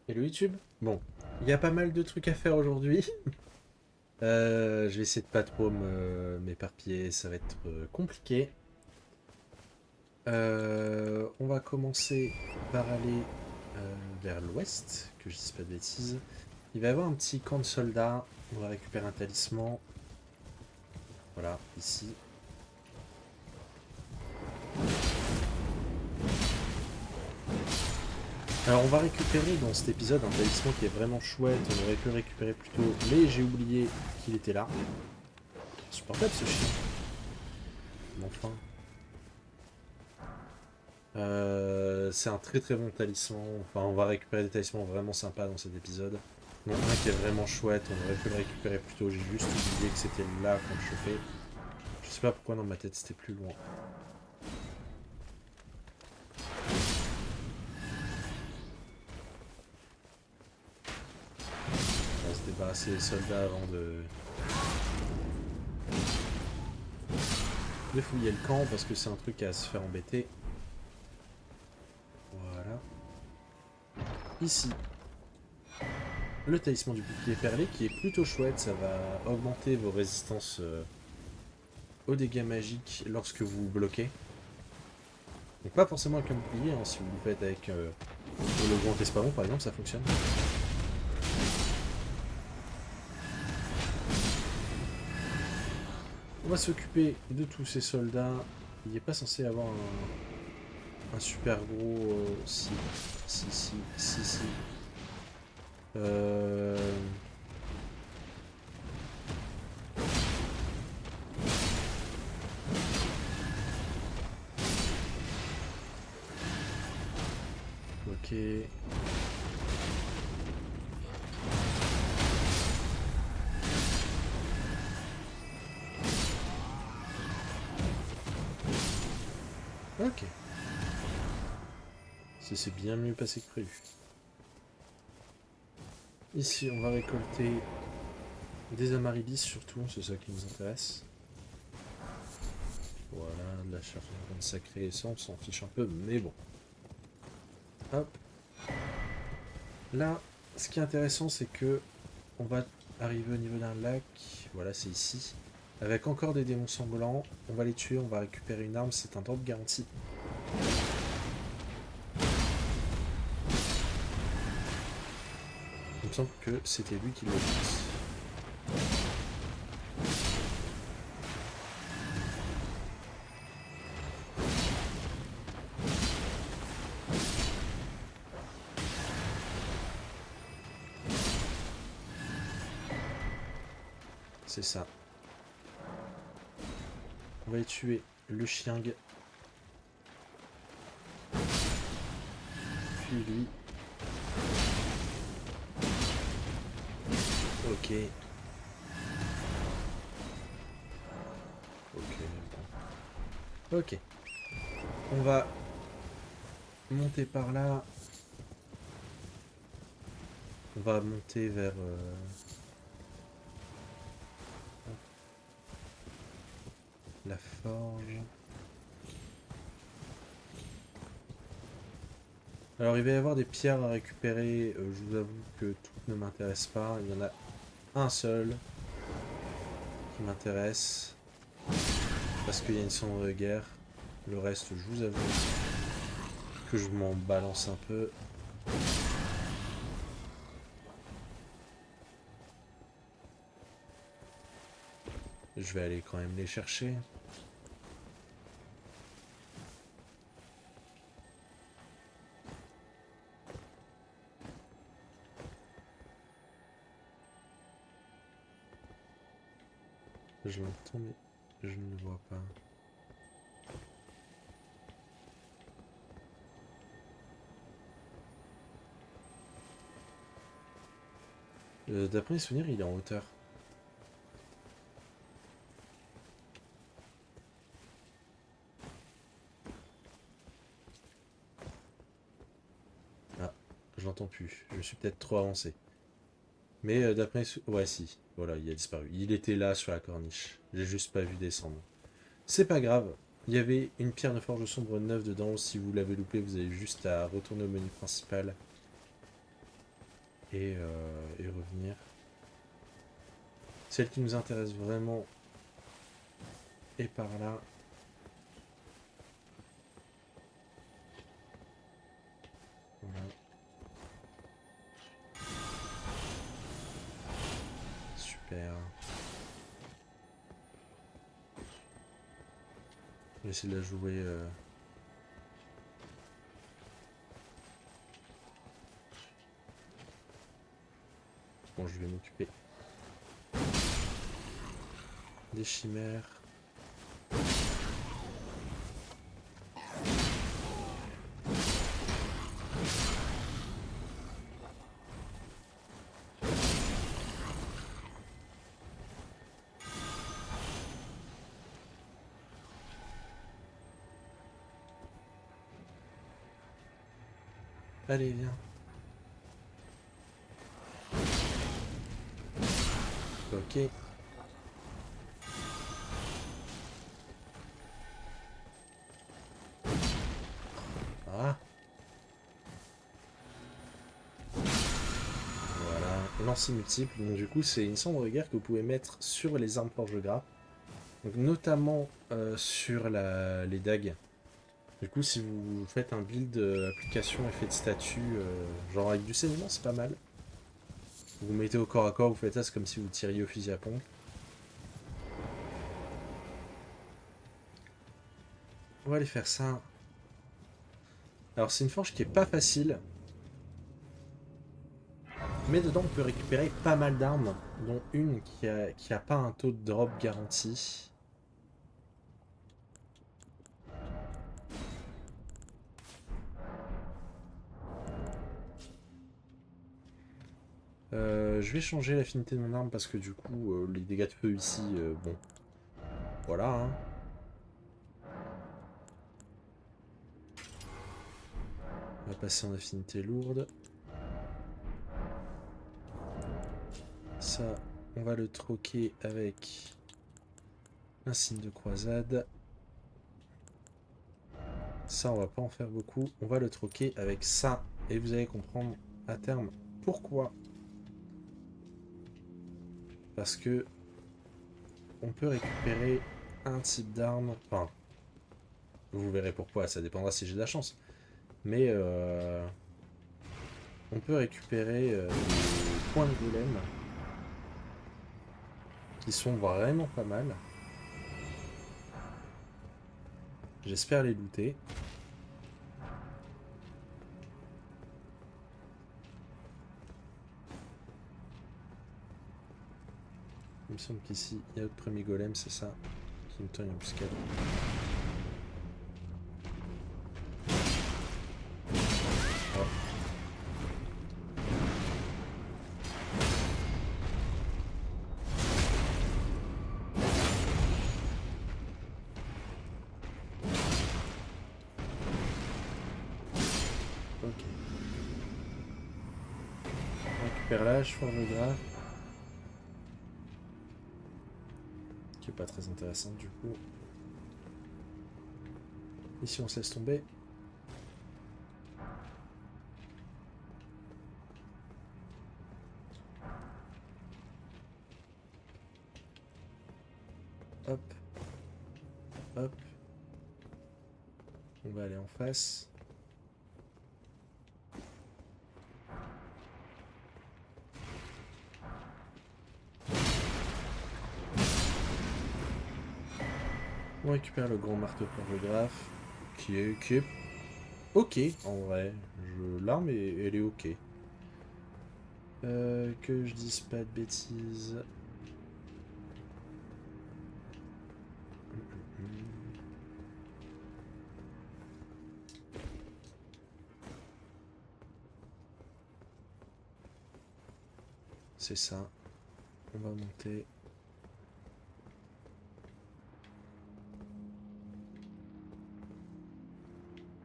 Hello YouTube. Bon, il y a pas mal de trucs à faire aujourd'hui. Je vais essayer de pas trop m'éparpiller, ça va être compliqué. On va commencer par aller vers l'ouest, que je dise pas de bêtises. Il va y avoir un petit camp de soldats. On va récupérer un talisman. Voilà, ici. Alors on va récupérer dans cet épisode un talisman qui est vraiment chouette. On aurait pu le récupérer plus tôt, mais j'ai oublié qu'il était là. Insupportable ce chien. Mais enfin. C'est un très très bon talisman. Enfin, on va récupérer des talismans vraiment sympas dans cet épisode. Donc un qui est vraiment chouette, on aurait pu le récupérer plus tôt. J'ai juste oublié que c'était là qu'on le chopait. Je sais pas pourquoi dans ma tête c'était plus loin. On va se débarrasser des soldats avant de fouiller le camp parce que c'est un truc à se faire embêter. Voilà. Ici, le talisman du bouclier perlé qui est plutôt chouette. Ça va augmenter vos résistances aux dégâts magiques lorsque vous bloquez. Donc pas forcément avec un bouclier, hein, si vous le faites avec le grand espadon par exemple, ça fonctionne. On va s'occuper de tous ces soldats. Il n'est pas censé avoir un super gros... si, si. Euh... Ok. Ok. Ça s'est bien mieux passé que prévu. Ici, on va récolter des amaryllis surtout, c'est ça qui nous intéresse. Voilà, de la charge de sacrée, ça on s'en fiche un peu, mais bon. Hop. Là, ce qui est intéressant, c'est que on va arriver au niveau d'un lac. Voilà, c'est ici. Avec encore des démons sanglants. On va les tuer, on va récupérer une arme, c'est un temps de garantie. Il me semble que c'était lui qui le dit. C'est ça. On va y tuer le chiang. Puis lui. Ok. Ok. Ok. On va monter par là. On va monter vers la forge. Alors il va y avoir des pierres à récupérer. Je vous avoue que toutes ne m'intéressent pas. Il y en a un seul qui m'intéresse. Parce qu'il y a une cendre de guerre. Le reste, je vous avoue que je m'en balance un peu. Je vais aller quand même les chercher. Je l'entends, mais je ne le vois pas. D'après mes souvenirs, il est en hauteur. Ah, je l'entends plus. Je suis peut-être trop avancé. Mais d'après mes souvenirs... Ouais, si. Voilà, il a disparu. Il était là sur la corniche. J'ai juste pas vu descendre. C'est pas grave. Il y avait une pierre de forge sombre 9 dedans. Si vous l'avez loupé, vous avez juste à retourner au menu principal et revenir. Celle qui nous intéresse vraiment est par là. Voilà. Super. Je vais essayer de la jouer. Bon, je vais m'occuper des chimères. Allez, viens. Ok. Ah. Voilà. Lancer multiple. Donc du coup, c'est une cendre de guerre que vous pouvez mettre sur les armes forge gras. Donc notamment sur les dagues. Du coup, si vous faites un build application effet de statut, genre avec du saignement, c'est pas mal. Vous mettez au corps à corps, vous faites ça, c'est comme si vous tiriez au fusil à pompe. On va aller faire ça. Alors c'est une forge qui est pas facile. Mais dedans on peut récupérer pas mal d'armes, dont une qui a pas un taux de drop garanti. Je vais changer l'affinité de mon arme parce que du coup les dégâts de feu ici, bon, voilà. Hein. On va passer en affinité lourde. Ça, on va le troquer avec un signe de croisade. Ça, on va pas en faire beaucoup. On va le troquer avec ça. Et vous allez comprendre à terme pourquoi. Parce que on peut récupérer un type d'arme. Enfin, vous verrez pourquoi. Ça dépendra si j'ai de la chance. Mais on peut récupérer des points de golem qui sont vraiment pas mal. J'espère les looter. Il me semble qu'ici, il y a le premier golem, c'est ça, qui me tient une embuscade. Oh. Ok. On récupère l'âge, forge grave. Qui est pas très intéressante du coup. Ici on se laisse tomber. Hop. Hop. On va aller en face. On récupère le grand marteau forgegraphe. Qui est ok en vrai. L'arme elle est ok. Que je dise pas de bêtises. C'est ça. On va monter.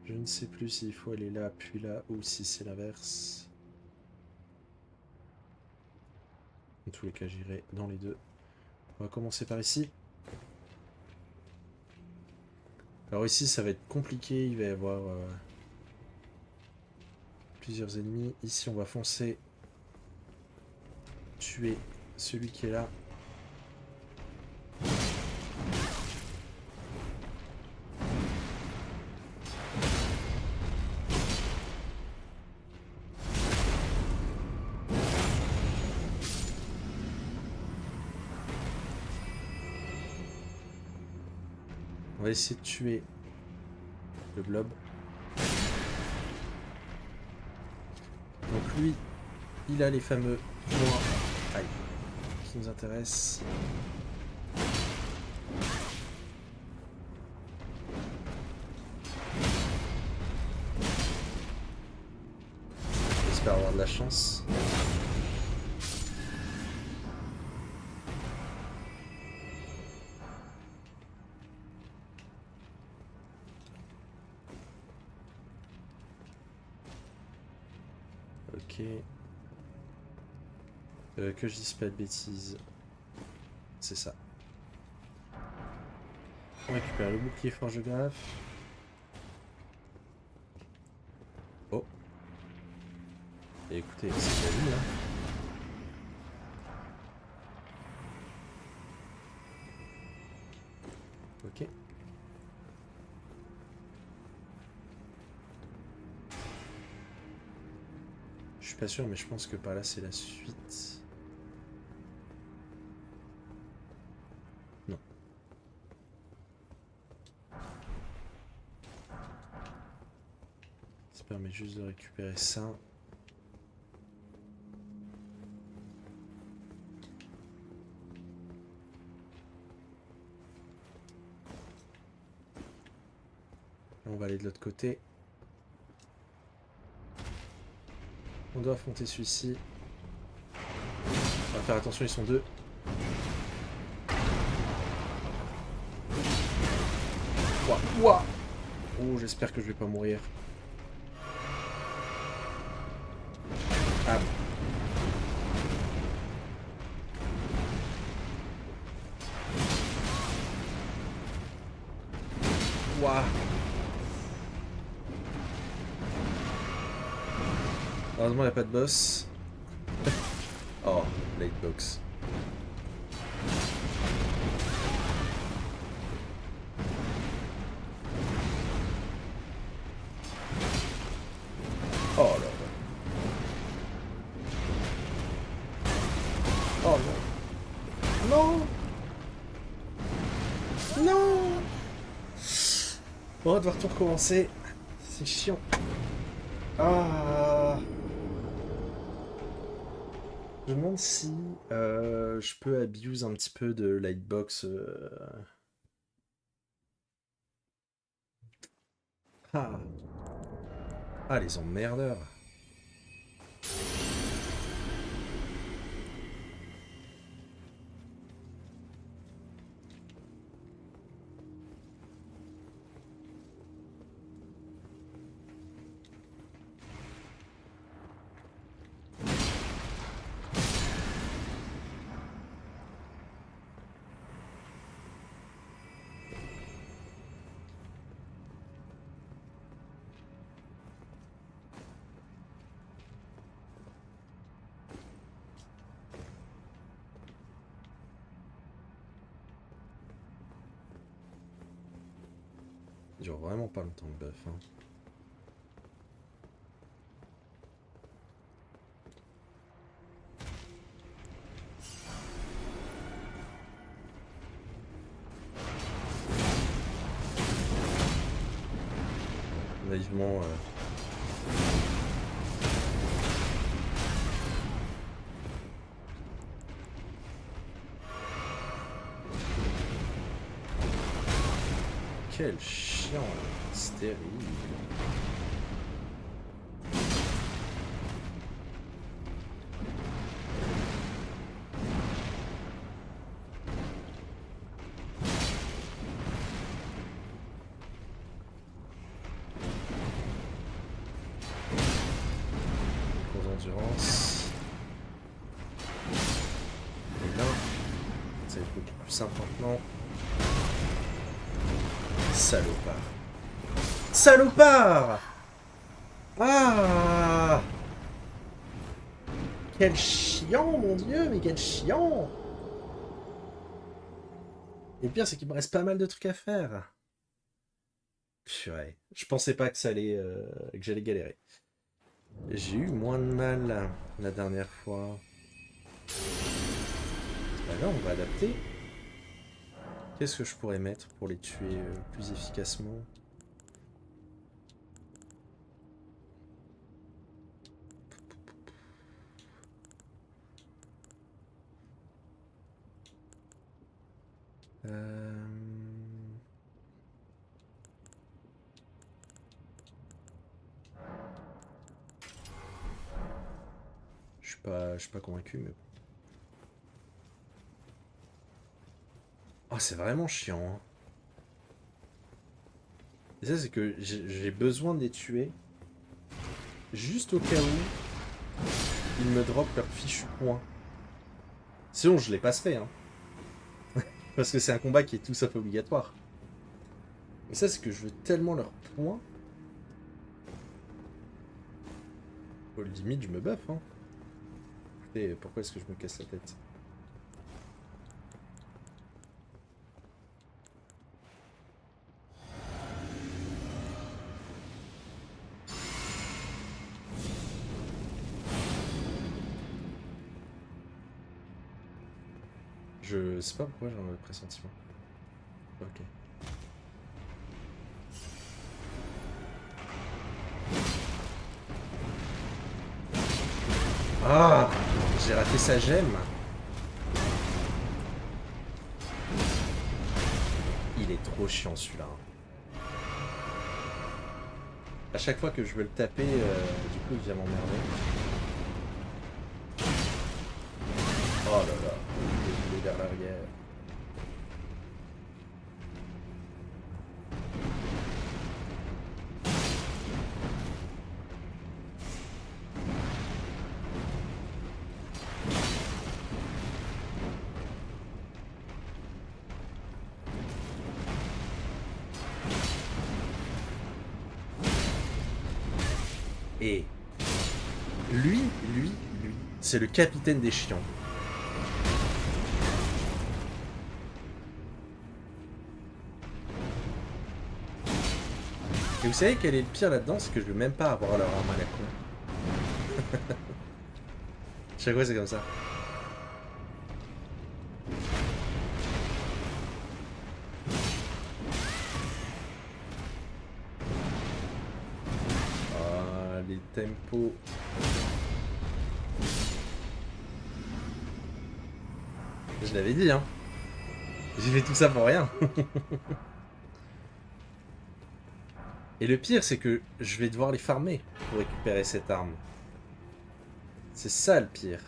Je ne sais plus s'il faut aller là, puis là, ou si c'est l'inverse. En tous les cas, j'irai dans les deux. On va commencer par ici. Alors ici, ça va être compliqué. Il va y avoir plusieurs ennemis. Ici, on va foncer tuer celui qui est là. On va essayer de tuer le blob. Donc lui, il a les fameux points aïe, qui nous intéressent. J'espère avoir de la chance. Ok. Que je dise pas de bêtises. C'est ça. On récupère le bouclier forge-graphe. Oh. Et écoutez, c'est la vie, hein. Ok. Je suis pas sûr, mais je pense que par là c'est la suite. Non. Ça permet juste de récupérer ça. On va aller de l'autre côté. On doit affronter celui-ci. On va faire attention, ils sont deux. Ouah, ouah. Oh, j'espère que je vais pas mourir. Ah. Ouah. Heureusement, il n'y a pas de boss. Oh, late box. Oh là là. Oh non. Non. Non. On va devoir tout recommencer. C'est chiant. Ah. Je me demande si je peux abuse un petit peu de Lightbox. Ah. Ah, les emmerdeurs. Il dure vraiment pas longtemps le buff, hein. Naïvement... Quel chiant, c'est terrible. Grosse endurance. Et là, ça va être beaucoup plus simple maintenant. Salopard. Salopard! Ah! quel chiant, mon dieu, mais quel chiant! Et le pire, c'est qu'il me reste pas mal de trucs à faire. Purée. Je pensais pas que ça allait, que j'allais galérer. J'ai eu moins de mal la dernière fois. Bah là, on va adapter. Qu'est-ce que je pourrais mettre pour les tuer plus efficacement? Euh... je suis pas convaincu, mais bon. Oh, c'est vraiment chiant, hein. Et ça, c'est que j'ai besoin de les tuer juste au cas où ils me dropent leur fichu point. Sinon, je les passerai, hein. Parce que c'est un combat qui est tout sauf obligatoire. Mais ça, c'est que je veux tellement leur point. Au limite, je me buff, hein. Écoutez, pourquoi est-ce que je me casse la tête? Je sais pas pourquoi j'ai un pressentiment. Ok. Ah, j'ai raté sa gemme. Il est trop chiant celui-là. À chaque fois que je veux le taper, du coup il vient m'emmerder. Oh là là, il est vers l'arrière. Et lui, c'est le capitaine des chiens. Et vous savez quel est le pire là-dedans? C'est que je veux même pas avoir leur arme à la con. Chaque fois c'est comme ça. Ah, les tempos. Je l'avais dit, hein. J'ai fait tout ça pour rien. Et le pire, c'est que je vais devoir les farmer pour récupérer cette arme. C'est ça le pire.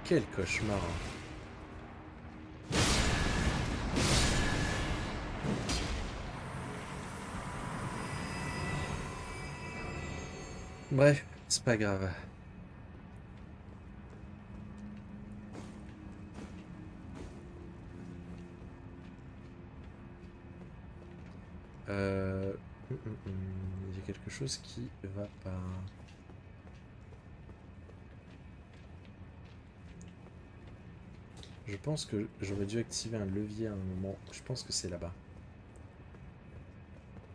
Quel cauchemar. Bref, c'est pas grave. Il y a quelque chose qui va pas. Je pense que j'aurais dû activer un levier à un moment. Je pense que c'est là-bas.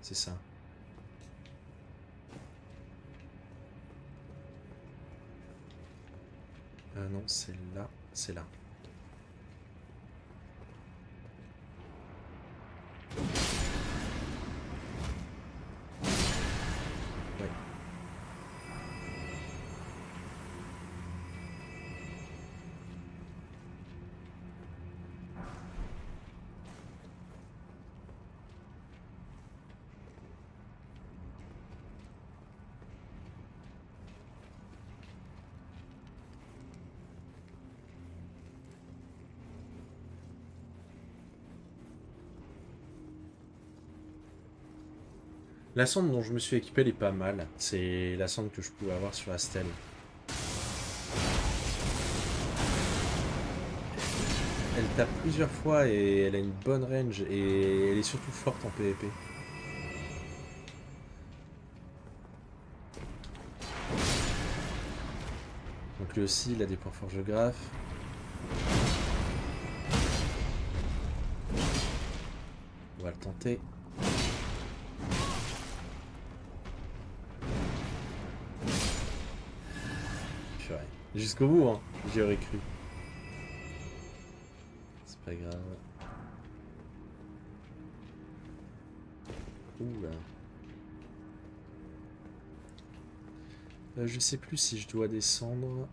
C'est ça. Non, c'est là. C'est là. Ouais. La sonde dont je me suis équipé, elle est pas mal. C'est la sonde que je pouvais avoir sur Astel. Elle tape plusieurs fois et elle a une bonne range et elle est surtout forte en PvP. Donc lui aussi, il a des points forts géographes. On va le tenter. Purée. Jusqu'au bout, hein. J'y aurais cru. C'est pas grave. Oula. Je sais plus si je dois descendre.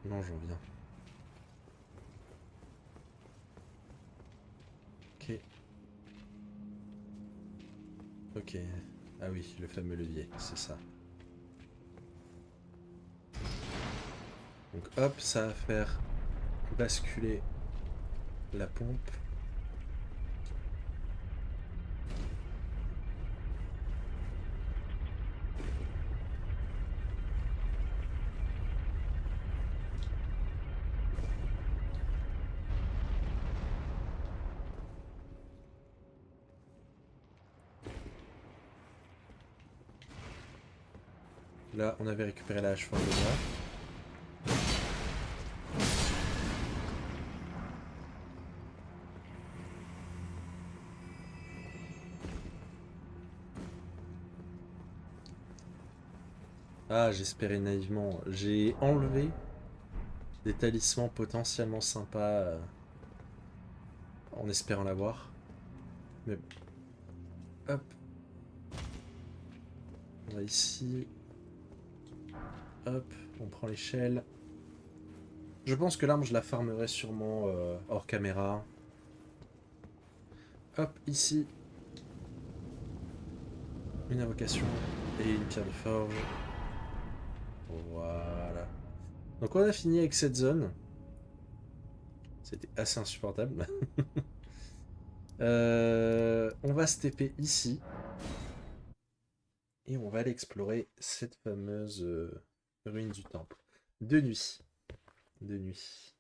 Non, j'en viens. Ok. Ok. Ah oui, le fameux levier, c'est ça. Donc hop, ça va faire basculer la pompe. Là, on avait récupéré la hache forte de moi. Ah, j'espérais naïvement. J'ai enlevé des talismans potentiellement sympas en espérant l'avoir. Mais hop. On va ici. Hop, on prend l'échelle. Je pense que l'arme, je la farmerai sûrement hors caméra. Hop, ici. Une invocation et une pierre de forge. Voilà. Donc on a fini avec cette zone. C'était assez insupportable. On va se TP ici. Et on va aller explorer cette fameuse ruine du temple. De nuit. De nuit.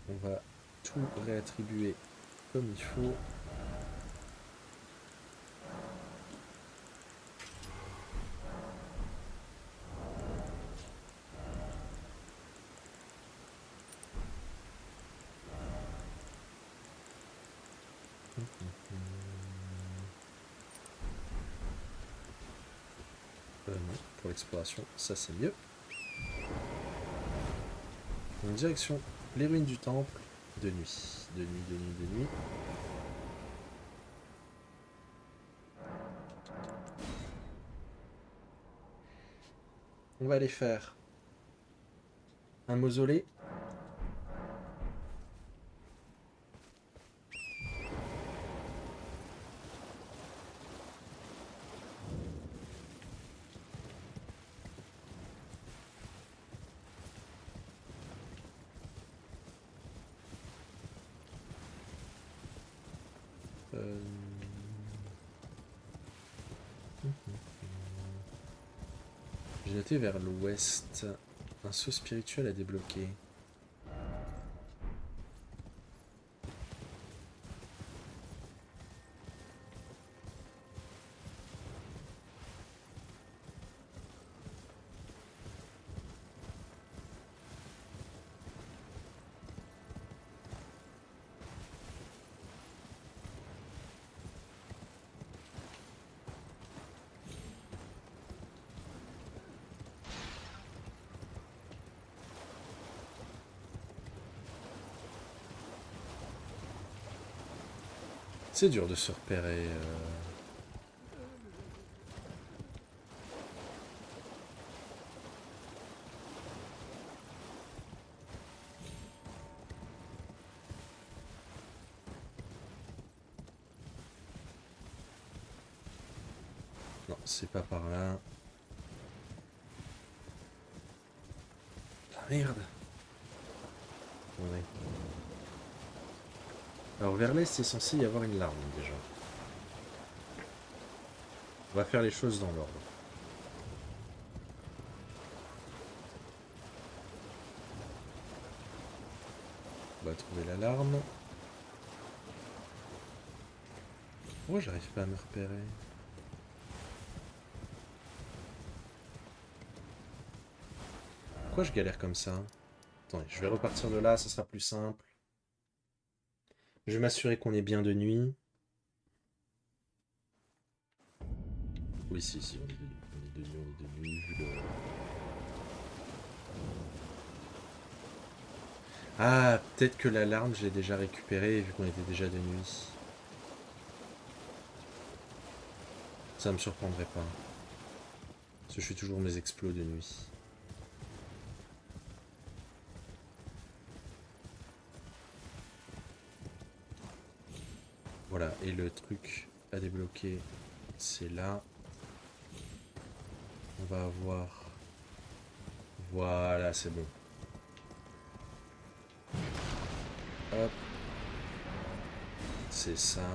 On va tout réattribuer comme il faut. Non, pour l'exploration, ça c'est mieux. En direction les ruines du temple. De nuit. De nuit, de nuit, de nuit. On va aller faire un mausolée. Euh... J'ai noté vers l'ouest un saut spirituel à débloquer. C'est dur de se repérer. Non, c'est pas par là. Ah merde. Ouais. Alors vers l'est, c'est censé y avoir une larme déjà. On va faire les choses dans l'ordre. On va trouver l'alarme. Pourquoi j'arrive pas à me repérer? Pourquoi je galère comme ça? Attendez, je vais repartir de là, ça sera plus simple. Je vais m'assurer qu'on est bien de nuit. Oui, si, on est de nuit, on est de nuit, vu le... Ah, peut-être que l'alarme, je l'ai déjà récupérée, vu qu'on était déjà de nuit. Ça me surprendrait pas. Parce que je fais toujours mes explos de nuit. Voilà, et le truc à débloquer, c'est là. On va avoir... Voilà, c'est bon. Hop. C'est ça.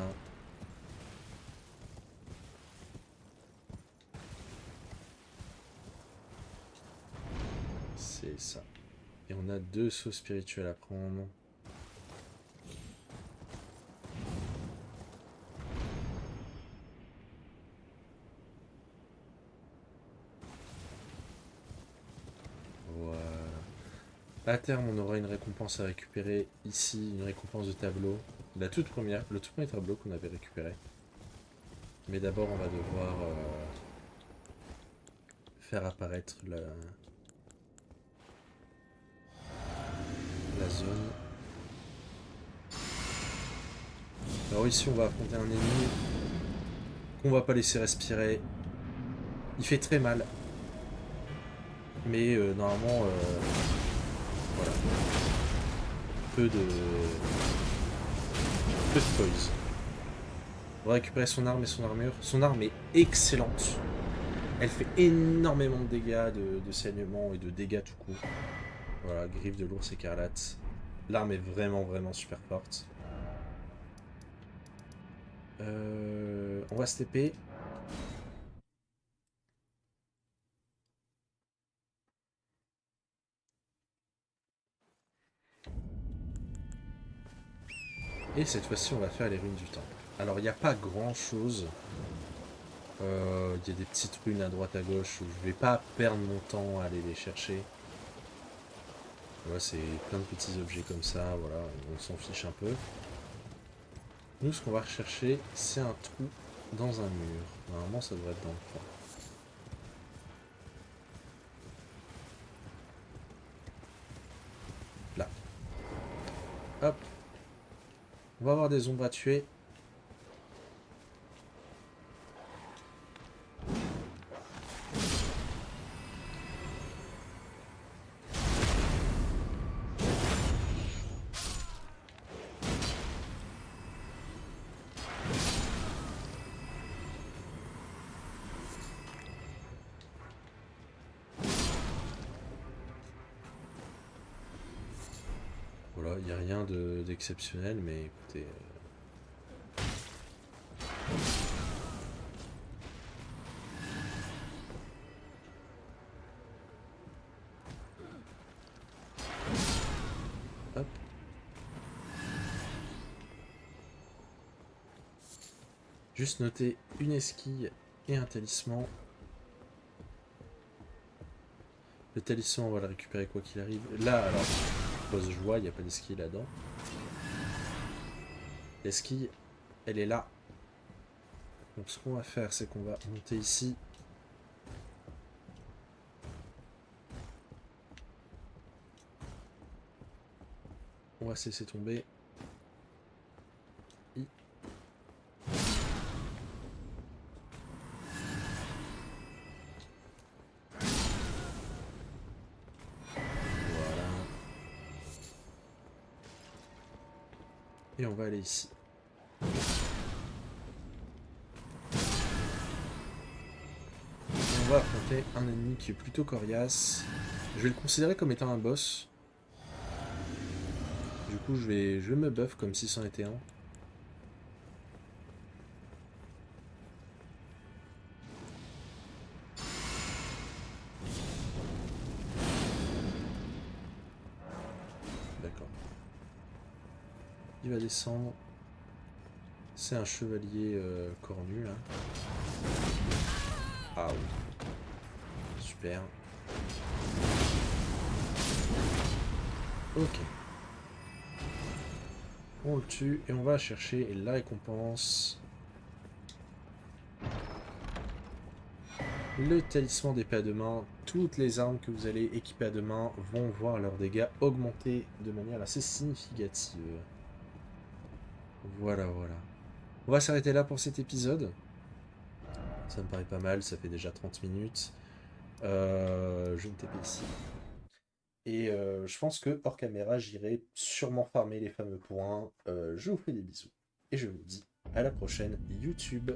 C'est ça. Et on a 2 sauts spirituels à prendre. Voilà. À terme, on aura une récompense à récupérer ici, une récompense de tableau. La toute première, le tout premier tableau qu'on avait récupéré. Mais d'abord, on va devoir faire apparaître la zone. Alors ici, on va affronter un ennemi qu'on va pas laisser respirer. Il fait très mal. Mais normalement, voilà. Peu de toys. On va récupérer son arme et son armure. Son arme est excellente. Elle fait énormément de dégâts, de saignement et de dégâts tout court. Voilà, griffe de l'ours écarlate. L'arme est vraiment super forte. On va se TP. Et cette fois-ci, on va faire les ruines du temple. Alors, il n'y a pas grand-chose. Il y a des petites runes à droite à gauche où je vais pas perdre mon temps à aller les chercher. Voilà, c'est plein de petits objets comme ça, voilà, on s'en fiche un peu. Nous, ce qu'on va rechercher, c'est un trou dans un mur. Normalement, ça devrait être dans le coin. Là. Hop. On va avoir des ombres à tuer. Voilà, il n'y a rien d'exceptionnel, mais écoutez... Hop. Juste noter une esquille et un talisman. Le talisman, on va le récupérer quoi qu'il arrive. Là, alors, pose joie, il n'y a pas d'esquille là-dedans. L'esquille, elle est là. Donc ce qu'on va faire, c'est qu'on va monter ici. On va se laisser tomber. Voilà. Et on va aller ici. On va affronter un ennemi qui est plutôt coriace. Je vais le considérer comme étant un boss. Du coup, je vais me buff comme si c'en était un. D'accord. Il va descendre. C'est un chevalier cornu, là. Ah oui. Super. Ok. On le tue et on va chercher la récompense. Le talisman d'épée à deux mains. Toutes les armes que vous allez équiper à deux mains vont voir leurs dégâts augmenter de manière assez significative. Voilà, voilà. On va s'arrêter là pour cet épisode. Ça me paraît pas mal, ça fait déjà 30 minutes. Je vais me taper ici. Et je pense que hors caméra, j'irai sûrement farmer les fameux points. Je vous fais des bisous. Et je vous dis à la prochaine YouTube.